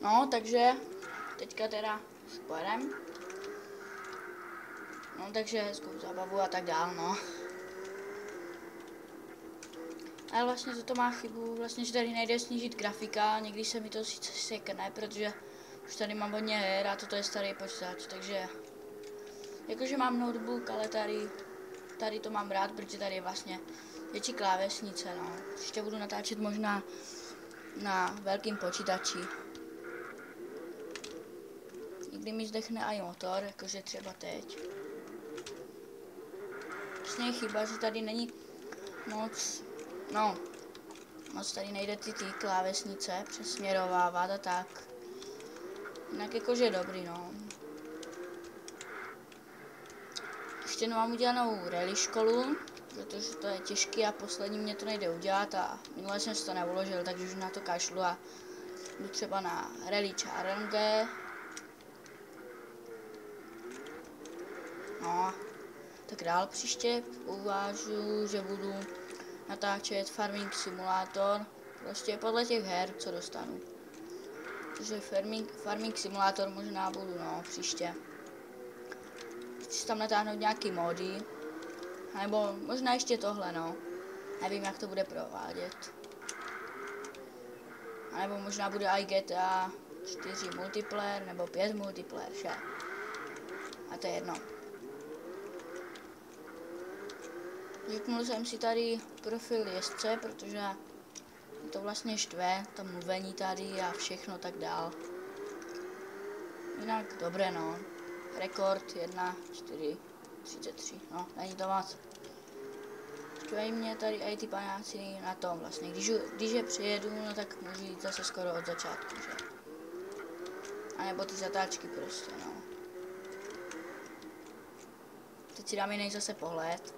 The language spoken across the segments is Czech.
No, takže teďka teda pojedem. No, takže hezkou zábavu a tak dál, no. Ale vlastně to má chybu, vlastně, že tady nejde snížit grafika, někdy se mi to sice sekne, protože už tady mám hodně her a toto je starý počítač, takže jakože mám notebook, ale tady to mám rád, protože tady je vlastně větší klávesnice, no. Ještě budu natáčet možná na velkým počítači. Někdy mi zdechne i motor, jakože třeba teď. Vlastně je chyba, že tady není moc tady nejde ty klávesnice přesměrovávat a tak. Jinak jakože dobrý, no. Ještě mám udělanou rally školu, protože to je těžký a poslední mě to nejde udělat a minule jsem si to neuložil, takže už na to kašlu a jdu třeba na rally challenge. No, tak dál příště uvážu, že budu natáčet Farming Simulator, prostě podle těch her, co dostanu. Takže Farming Simulator možná budu, no, příště. Chci tam natáhnout nějaký mody, nebo možná ještě tohle, no. Nevím, jak to bude provádět. A nebo možná bude i GTA 4 multiplayer, nebo 5 multiplayer, vše. A to je jedno. Vypnul jsem si tady profil jezdce, protože to vlastně štve, to mluvení tady a všechno tak dál. Jinak dobré, no. Rekord 1:4:33, no, není to moc. Štvají mě tady i ty panáci na tom vlastně, když je přijedu, no tak můžu jít zase skoro od začátku, že? A nebo ty zatáčky prostě, no. Teď si dám jiný zase pohled.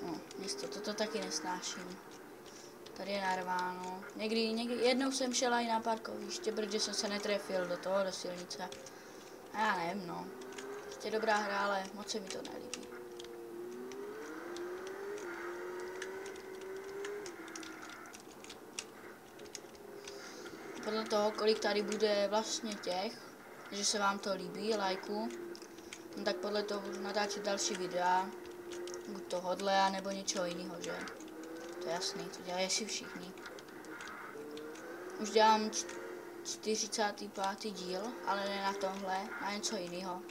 No, místo, toto taky nesnáším. Tady je narváno. Někdy jednou jsem šel i na parkoviště, protože jsem se netrefil do silnice. A já nevím, no. Je dobrá hra, ale moc se mi to nelíbí. Podle toho, kolik tady bude vlastně těch, že se vám to líbí, lajku, no tak podle toho budu natáčet další videa. Buď tohodle, nebo něčeho jiného, že? To je jasný, to dělají si všichni. Už dělám 45. díl, ale ne na tomhle, na něco jiného.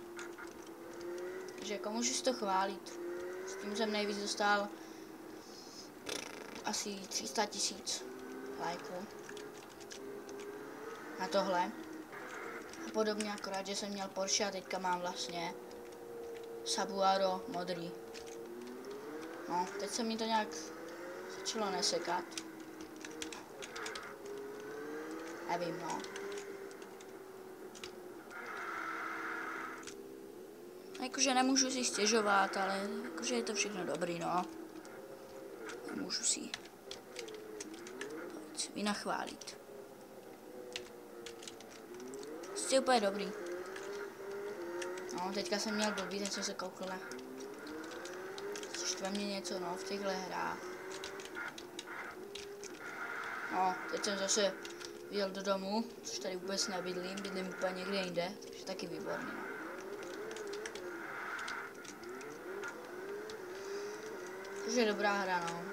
Takže jako můžu si to chválit. S tím jsem nejvíc dostal asi 300 000 lajků. Na tohle. A podobně akorát, že jsem měl Porsche a teďka mám vlastně Subaru modrý. No, teď se mi to nějak začalo nesekat. Nevím, no. Jakože nemůžu si stěžovat, ale jakože je to všechno dobrý, no. Nemůžu si vynachválit. Jste úplně dobrý. No, teďka jsem měl blbý, teď jsem se koukl na... Štve mě něco, no, v těchto hrách. No, teď jsem zase vyjel do domu, což tady vůbec nebydlím, bydlím úplně někde jinde, takže taky výborný, no. Což je dobrá hra, no.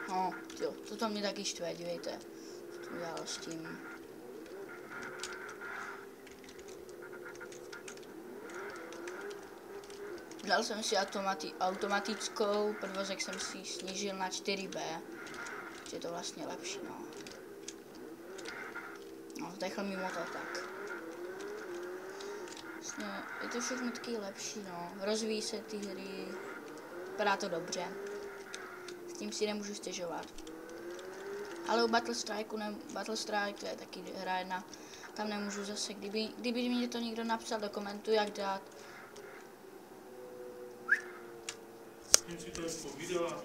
No, jo, toto mě taky štve, dívejte, co to udělal s tím. Dal jsem si automatickou, prvozek jsem si snížil na 4B, že je to vlastně lepší, no. No, zdechl mi motor tak. Vlastně je to všechno taky lepší, no. Rozvíjí se ty hry, vypadá to dobře. S tím si nemůžu stěžovat. Ale u Battle Strike to je taky hra jedna, tam nemůžu zase, kdyby mi to někdo napsal do komentu, jak dát. S tím si to povídala.